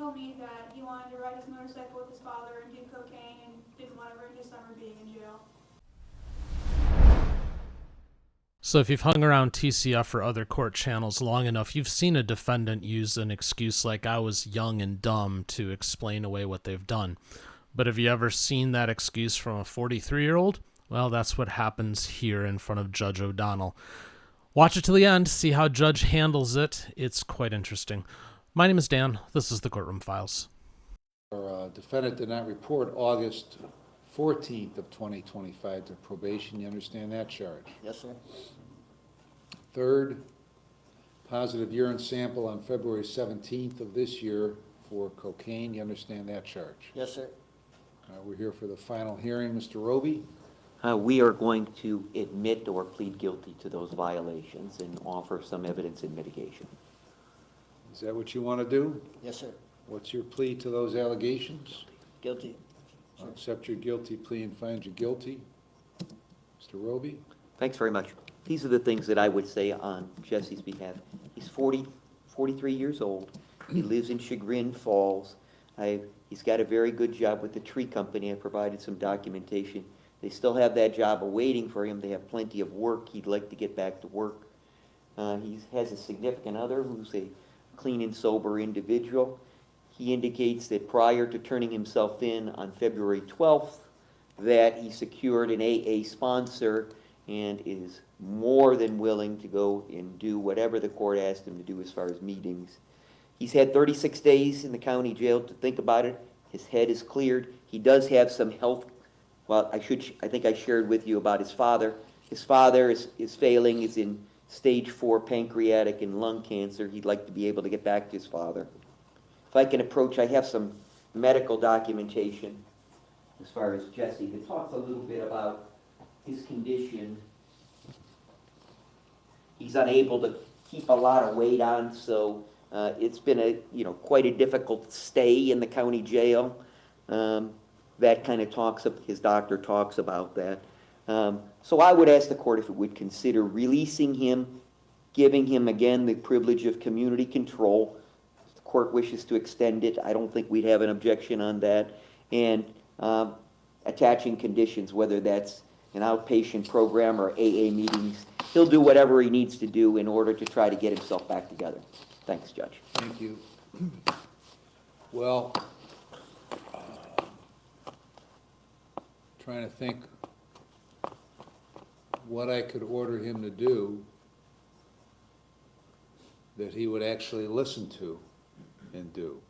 told me that he wanted to ride his motorcycle with his father and do cocaine and didn't want to ruin his summer being in jail. So if you've hung around TCF or other court channels long enough, you've seen a defendant use an excuse like "I was young and dumb" to explain away what they've done. But have you ever seen that excuse from a 43-year-old? Well, that's what happens here in front of Judge O'Donnell. Watch it till the end, see how Judge handles it. It's quite interesting. My name is Dan. This is the Courtroom Files. Our defendant did not report August 14th of 2025 to probation. You understand that charge? Yes, sir. Third, positive urine sample on February 17th of this year for cocaine. You understand that charge? Yes, sir. We're here for the final hearing. Mr. Roby? We are going to admit or plead guilty to those violations and offer some evidence in mitigation. Is that what you want to do? Yes, sir. What's your plea to those allegations? Guilty. I'll accept your guilty plea and find you guilty. Mr. Roby? Thanks very much. These are the things that I would say on Jesse's behalf. He's 43 years old. He lives in Chagrin Falls. He's got a very good job with the tree company. I provided some documentation. They still have that job awaiting for him. They have plenty of work. He'd like to get back to work. He has a significant other who's a clean and sober individual. He indicates that prior to turning himself in on February 12th, that he secured an AA sponsor and is more than willing to go and do whatever the court asked him to do as far as meetings. He's had 36 days in the county jail to think about it. His head is cleared. He does have some health. Well, I think I shared with you about his father. His father is failing, is in stage 4 pancreatic and lung cancer. He'd like to be able to get back to his father. If I can approach, I have some medical documentation as far as Jesse. It talks a little bit about his condition. He's unable to keep a lot of weight on, so it's been quite a difficult stay in the county jail. That kind of his doctor talks about that. So I would ask the court if it would consider releasing him, giving him again the privilege of community control. If the court wishes to extend it, I don't think we'd have an objection on that. And attaching conditions, whether that's an outpatient program or AA meetings. He'll do whatever he needs to do in order to try to get himself back together. Thanks, Judge. Thank you. Well, trying to think what I could order him to do that he would actually listen to and do.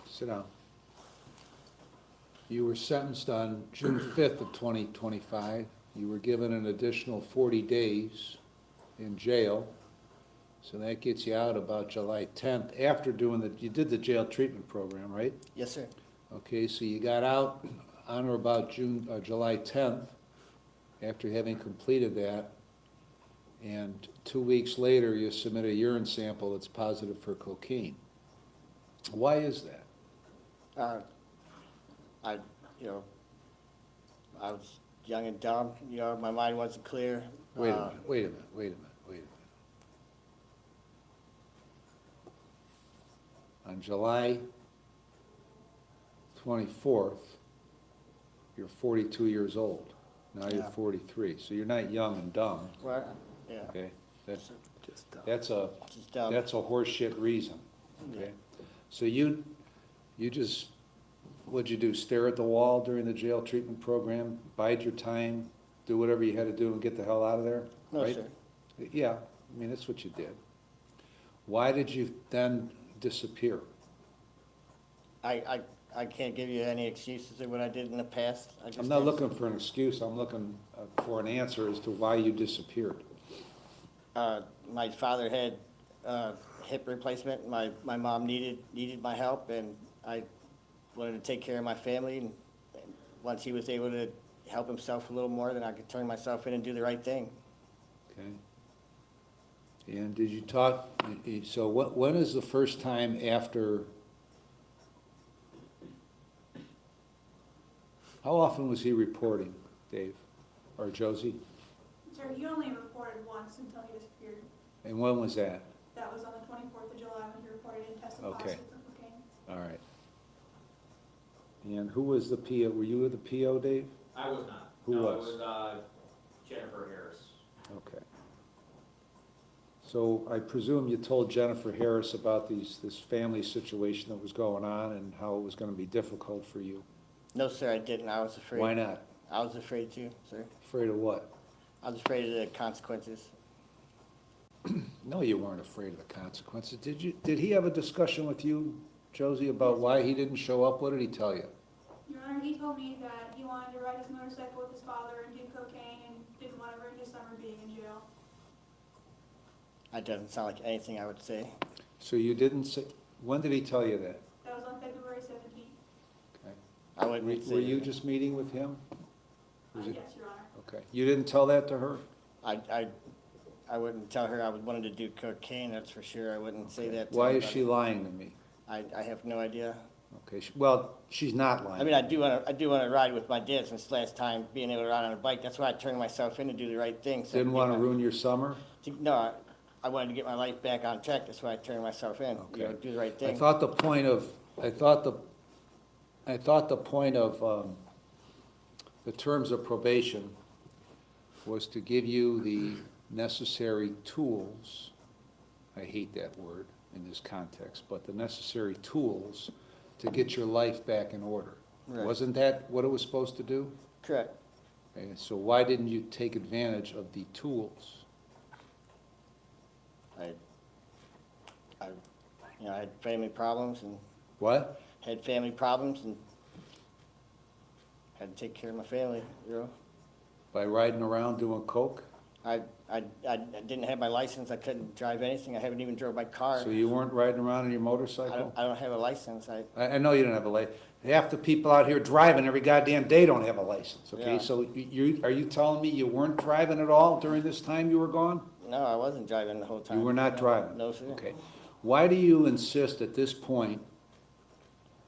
Sit down. You were sentenced on June 5th of 2025. You were given an additional 40 days in jail. So that gets you out about July 10th after you did the jail treatment program, right? Yes, sir. Okay, so you got out on or about July 10th after having completed that, and 2 weeks later you submit a urine sample that's positive for cocaine. Why is that? I was young and dumb. My mind wasn't clear. Wait a minute. On July 24th, you're 42 years old. Now you're 43, so you're not young and dumb. Well, yeah. Okay, that's Just dumb. that's a horseshit reason. Okay, Yeah. so you just, what'd you do? Stare at the wall during the jail treatment program, bide your time, do whatever you had to do, and get the hell out of there? No, right? sir. Yeah, I mean that's what you did. Why did you then disappear? I can't give you any excuses of what I did in the past. I'm not looking for an excuse. I'm looking for an answer as to why you disappeared. My father had hip replacement. My mom needed my help, and I wanted to take care of my family. And once he was able to help himself a little more, then I could turn myself in and do the right thing. Okay. And did you talk? So when is the first time after? How often was he reporting, Dave, or Josie? Sir, he only reported once until he disappeared. And when was that? That was on the 24th of July when he reported and tested Okay. positive for cocaine. All right. And who was the PO? Were you the PO, Dave? I was not. Who No, was? it was Jennifer Harris. Okay. So I presume you told Jennifer Harris about this family situation that was going on and how it was gonna be difficult for you. No, sir, I didn't. I was afraid. Why not? I was afraid too, sir. Afraid of what? I was afraid of the consequences. No, you weren't afraid of the consequences. Did he have a discussion with you, Josie, about why he didn't show up? What did he tell you? Your Honor, he told me that he wanted to ride his motorcycle with his father and do cocaine and didn't want to ruin his summer being in jail. That doesn't sound like anything I would say. So you didn't say, when did he tell you that? That was on February 17th. Okay. I wouldn't say. Were you just meeting with him? Was it- Yes, Your Honor. Okay. You didn't tell that to her? I wouldn't tell her I wanted to do cocaine, that's for sure. I wouldn't say that to Why is anybody. she lying to me? I have no idea. Okay, well, she's not lying. I mean, I do want to ride with my dad since last time, being able to ride on a bike. That's why I turned myself in to do the right thing. so I Didn't could want get to my- ruin your summer? No, I wanted to get my life back on track. That's why I turned myself in, Okay. do the right I thing. thought the point of the terms of probation was to give you the necessary tools, I hate that word in this context, but the necessary tools to get your life back in order. Right. Wasn't that what it was supposed to do? Correct. Okay, so why didn't you take advantage of the tools? I had family problems and What? had family problems and had to take care of my family, you know. By riding around doing coke? I didn't have my license. I couldn't drive anything. I haven't even drove my car. So you weren't riding around on your motorcycle? I don't have a license. I know you don't have a license. Half the people out here driving every goddamn day don't have a license, okay? Yeah. So are you telling me you weren't driving at all during this time you were gone? No, I wasn't driving the whole time. You were not No, driving? No, sir. Okay. Why do you insist at this point,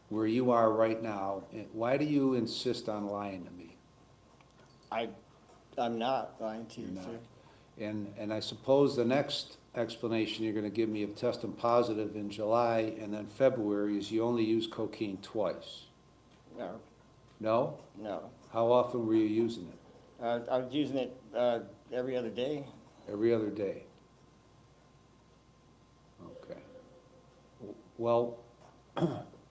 where you are right now, why do you insist on lying to me? I'm not lying to you, You're not. sir. And I suppose the next explanation you're gonna give me of testing positive in July and then February is you only used cocaine twice. No, No? no. How often were you using it? I was using it every other day. Every other day? Okay. Well,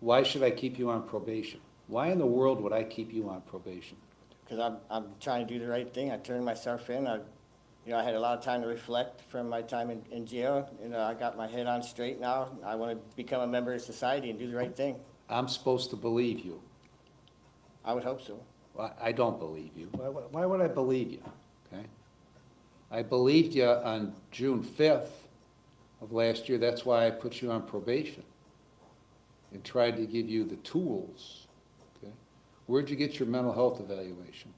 why should I keep you on probation? Why in the world would I keep you on probation? Because I'm trying to do the right thing. I turned myself in. I had a lot of time to reflect from my time in jail. I got my head on straight now. I want to become a member of society and do the right thing. I'm supposed to believe you. I would hope so. Well, I don't believe you. Why would I believe you? Okay? I believed you on June 5th of last year. That's why I put you on probation and tried to give you the tools. Okay? Where'd you get your mental health evaluation?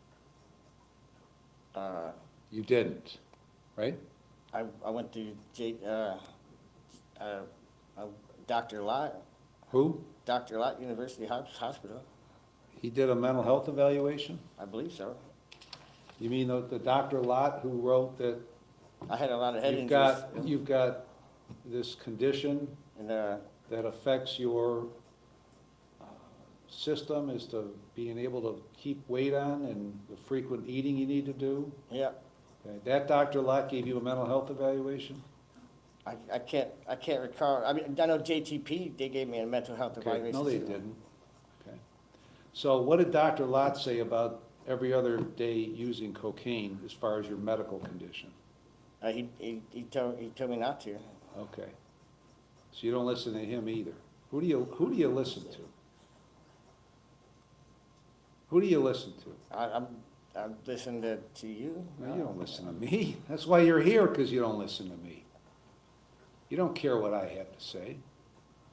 You didn't, right? I went to Dr. Lott, Who? Dr. Lott University Hospital. He did a mental health evaluation? I believe so. You mean the Dr. Lott who wrote that I had a lot of head injuries. you've got this condition And that affects your system as to being able to keep weight on and the frequent eating you need to do? yeah, Okay, that Dr. Lott gave you a mental health evaluation? I can't recall. I mean, I know JTP, they gave me a mental health Okay, evaluation. no, they too. didn't. Okay. So what did Dr. Lott say about every other day using cocaine as far as your medical condition? He told me not to. Okay. So you don't listen to him either. Who do you listen to? Who do you listen to? I'm listening to you. No, you don't listen to me. That's why you're here, because you don't listen to me. You don't care what I have to say.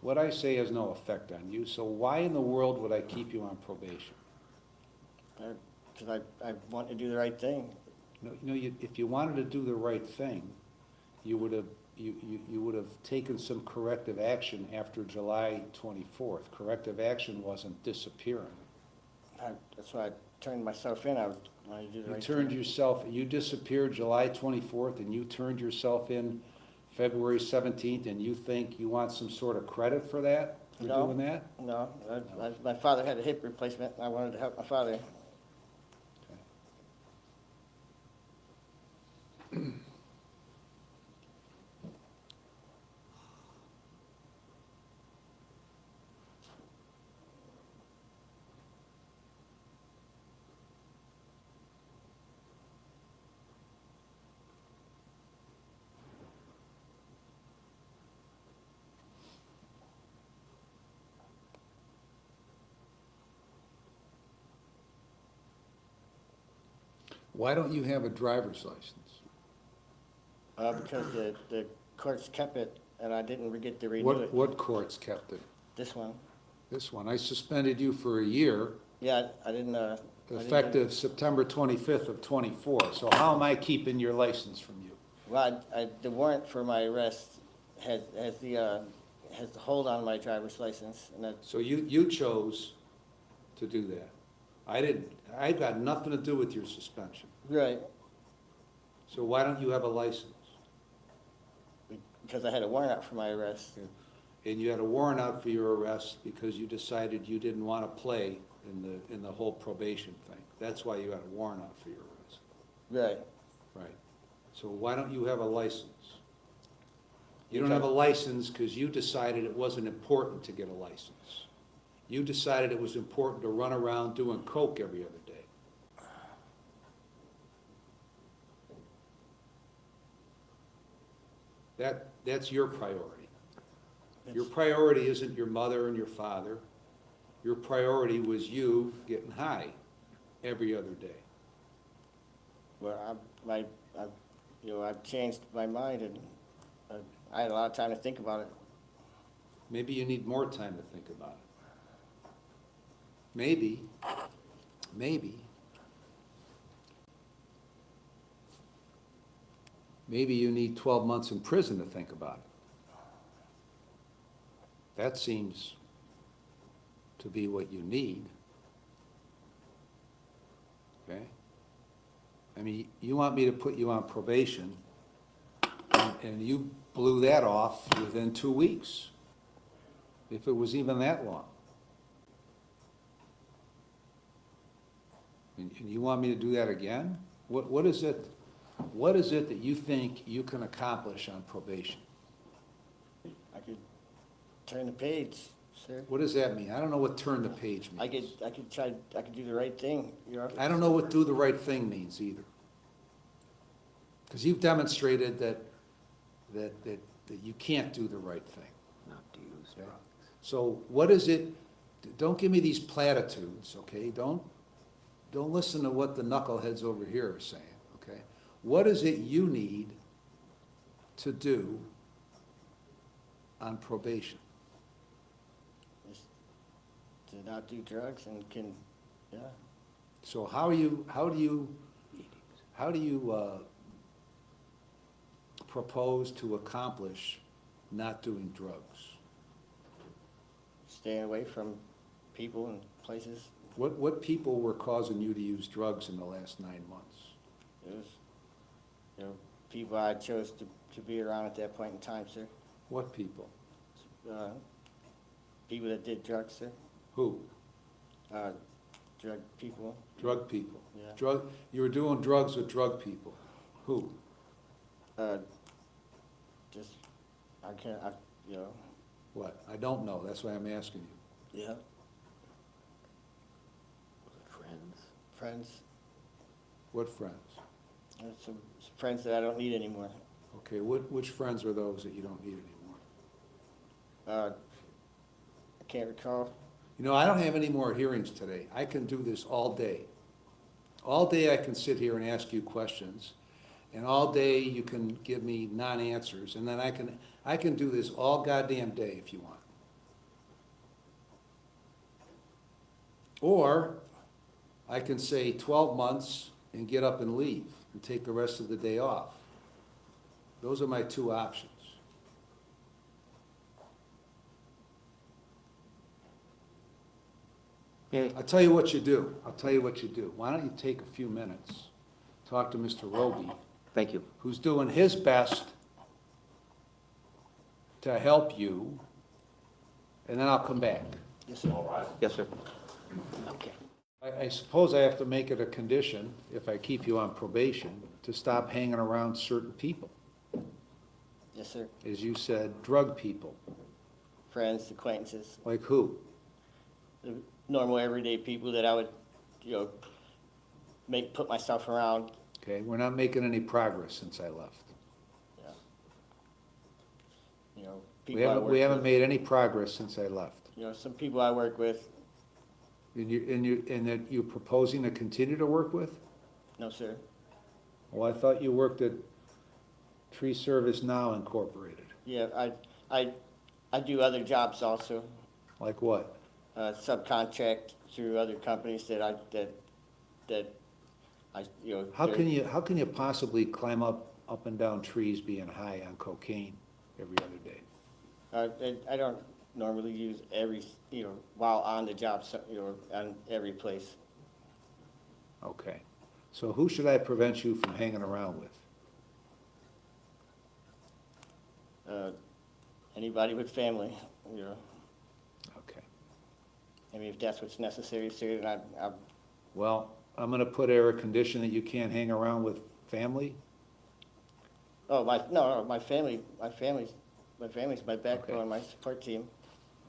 What I say has no effect on you, so why in the world would I keep you on probation? Because I want to do the right thing. If you wanted to do the right thing, you would have taken some corrective action after July 24th. Corrective action wasn't disappearing. That's why I turned myself in. I wanted to do the right thing. You disappeared July 24th, and you turned yourself in February 17th, and you think you want some sort of credit for that, for No. doing that? No, my father had a hip replacement, and I wanted to help my father. Why don't you have a driver's license? Because the courts kept it, and I didn't get to renew What, it. what courts kept it? This one. This one. I suspended you for a year, Yeah, I didn't, effective September 25th of '24. So how am I keeping your license from you? Well, the warrant for my arrest has the hold on my driver's license, and So you chose to do that. I didn't. I got nothing to do with your suspension. right, So why don't you have a license? because I had a warrant out for my arrest. And you had a warrant out for your arrest because you decided you didn't want to play in the whole probation thing. That's why you had a warrant out for your arrest. Right. Right. So why don't you have a license? You don't have a license because you decided it wasn't important to get a license. You decided it was important to run around doing coke every other day. That's your priority. Your priority isn't your mother and your father. Your priority was you getting high every other day. Well, I've changed my mind, and I had a lot of time to think about it. Maybe you need more time to think about it. Maybe you need 12 months in prison to think about it. That seems to be what you need. Okay? I mean, you want me to put you on probation, and you blew that off within 2 weeks, if it was even that long. And you want me to do that again? What is it that you think you can accomplish on probation? I could turn the page, sir. What does that mean? I don't know what turn the page means. I could do the right thing, Your Honor. I don't know what do the right thing means either. Because you've demonstrated that you can't do the right thing. Not to use Okay. drugs. So what is it, don't give me these platitudes, okay? Don't listen to what the knuckleheads over here are saying, okay? What is it you need to do on probation? Just to not do drugs and yeah. So how do you propose to accomplish not doing drugs? Staying away from people and places. What people were causing you to use drugs in the last 9 months? It was, people I chose to be around at that point in time, sir. What people? People that did drugs, sir. Who? Drug people. Drug people? Yeah. You were doing drugs with drug people. Who? Just, I What? I don't know, that's why I'm asking you. yeah, Friends. friends. What friends? Some friends that I don't need anymore. Okay, which friends are those that you don't need anymore? I can't recall. You know, I don't have any more hearings today. I can do this all day. All day I can sit here and ask you questions, and all day you can give me non-answers, and then I can do this all goddamn day if you want. Or I can say 12 months and get up and leave and take the rest of the day off. Those are my two options. Yeah, I'll tell you what you do. Why don't you take a few minutes, talk to Mr. Roby, thank you. who's doing his best to help you, and then I'll come back. Yes, sir. Yes, sir. Okay. I suppose I have to make it a condition, if I keep you on probation, to stop hanging around certain people. Yes, sir. As you said, drug people. Friends, acquaintances, Like who? the normal everyday people that I would, put myself around. Okay, we're not making any progress since I left. People I work We haven't with. made any progress since I left. Some people I work with. And that you're proposing to continue to work with? No, sir. Well, I thought you worked at Tree Service Now Incorporated. Yeah, I do other jobs also. Like what? Subcontract through other companies that I. How can you possibly climb up and down trees being high on cocaine every other day? I don't normally use while on the job, on every place. Okay. So who should I prevent you from hanging around with? Anybody with family, Okay. I mean, if that's what's necessary, sir, then Well, I'm gonna put a condition that you can't hang around with family? no, my family's my backbone, Okay. my support team.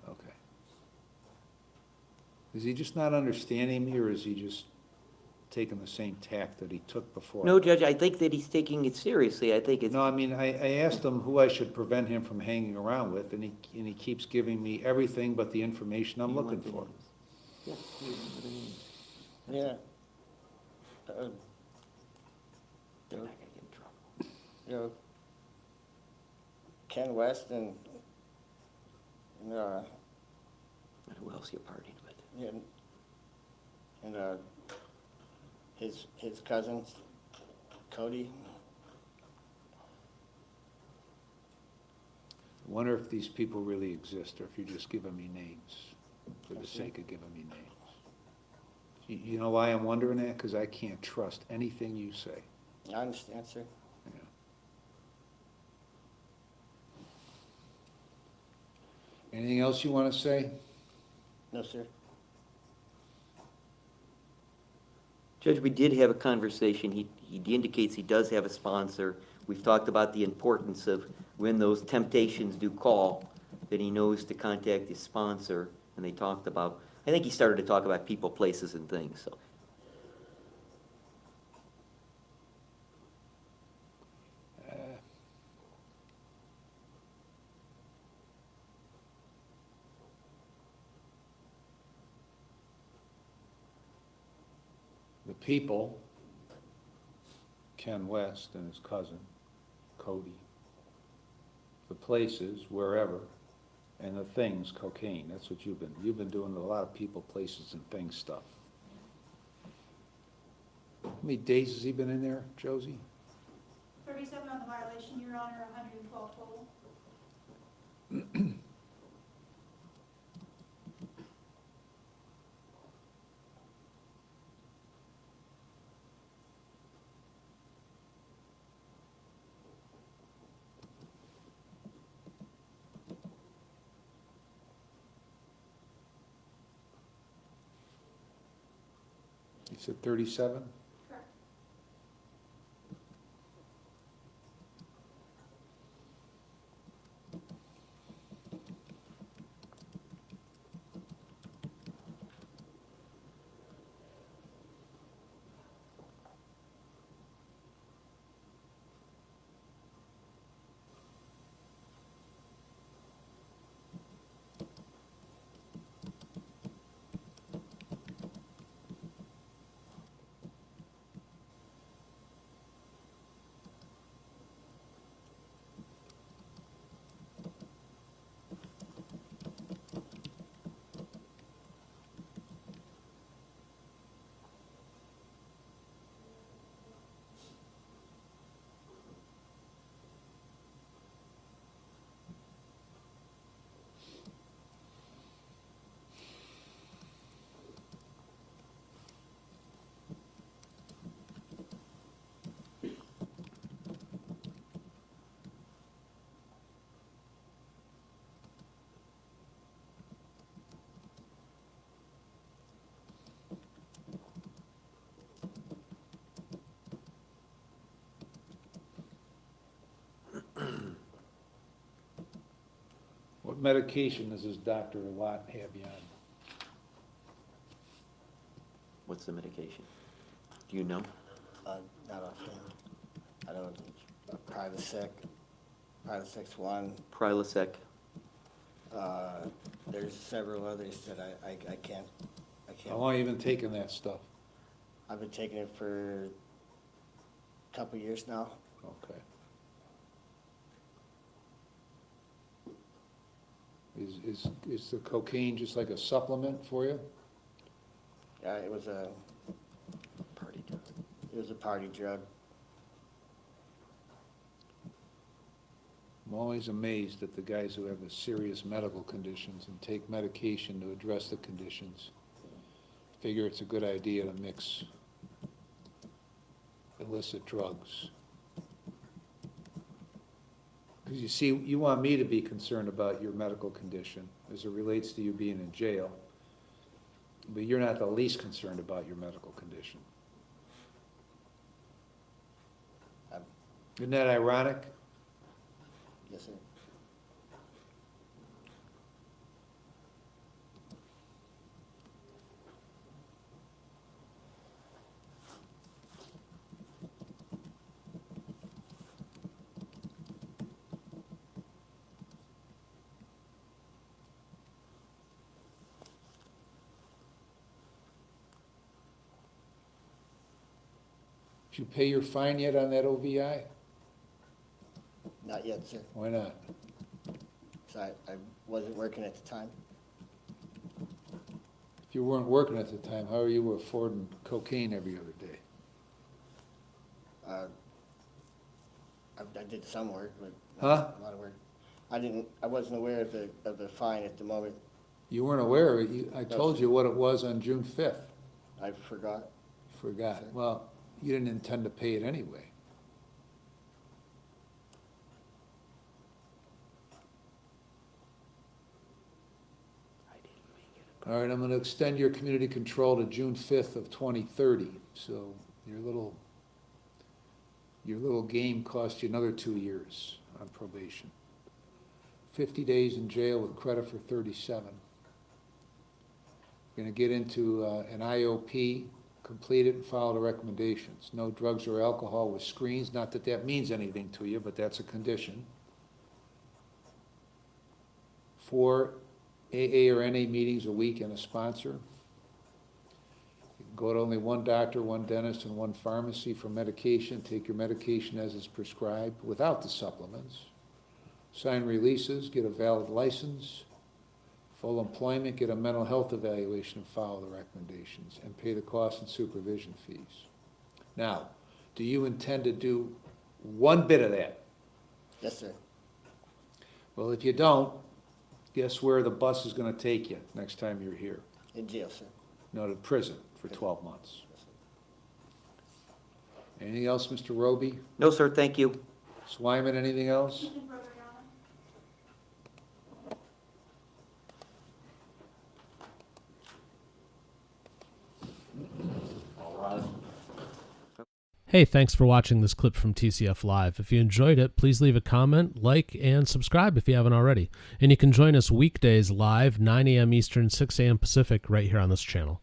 Okay. Is he just not understanding me, or is he just taking the same tack that he took before? No, Judge, I think that he's taking it seriously. I think it's, No, I mean, I asked him who I should prevent him from hanging around with, and he keeps giving me everything but the information I'm You looking want the for. names. Yeah, you want the names. Yeah. They're not gonna get in trouble. Ken West and And who else you partied with? yeah, and his cousins, Cody. I wonder if these people really exist, or if you're just giving me names for the sake of giving me names. You know why I'm wondering that? Because I can't trust anything you say. I understand, sir. Yeah. Anything else you want to say? No, sir. Judge, we did have a conversation. He indicates he does have a sponsor. We've talked about the importance of when those temptations do call, that he knows to contact his sponsor, and they talked about, I think he started to talk about people, places, and things, so. The people, Ken West and his cousin, Cody. The places, wherever, and the things, cocaine. That's what you've been doing a lot of people, places, and things stuff. How many days has he been in there, Josie? 37 on the violation, Your Honor, 112 total. You said 37? Correct. medication does this Dr. Watt have you on? What's the medication? Do you know? Not offhand. I know it's Prilosec, Prilosec 1. Prilosec. There's several others that I can't. How long have you been taking that stuff? I've been taking it for a couple of years now. Okay. Is the cocaine just like a supplement for you? It was a Party drug. party drug. I'm always amazed at the guys who have the serious medical conditions and take medication to address the conditions. Figure it's a good idea to mix illicit drugs. Because you see, you want me to be concerned about your medical condition as it relates to you being in jail, but you're not the least concerned about your medical condition. Um, Isn't that ironic? Yes, sir. Did you pay your fine yet on that OVI? Not yet, sir. Why not? So I wasn't working at the time. If you weren't working at the time, how are you affording cocaine every other day? I did some work, but Huh? not a lot of work. I wasn't aware of the fine at the moment. You weren't aware of it. I told you what it was on June 5th. I forgot. Forgot. Sure. Well, you didn't intend to pay it anyway. All right, I'm going to extend your community control to June 5th of 2030. So your little game cost you another 2 years on probation. 50 days in jail with credit for 37. You're going to get into an IOP, complete it and follow the recommendations. No drugs or alcohol with screens. Not that that means anything to you, but that's a condition. 4 AA or NA meetings a week and a sponsor. You can go to only one doctor, one dentist, and one pharmacy for medication. Take your medication as is prescribed without the supplements. Sign releases, get a valid license. Full employment, get a mental health evaluation and follow the recommendations, and pay the costs and supervision fees. Now, do you intend to do one bit of that? Yes, sir. Well, if you don't, guess where the bus is going to take you next time you're here? In jail, sir. No, to prison for 12 months. Yes, sir. Anything else, Mr. Roby? No, sir, thank you. Swyman, anything else? Nothing further, Your Honor. Hey, thanks for watching this clip from TCF Live. If you enjoyed it, please leave a comment, like, and subscribe if you haven't already. And you can join us weekdays live, 9 a.m. Eastern, 6 a.m. Pacific, right here on this channel.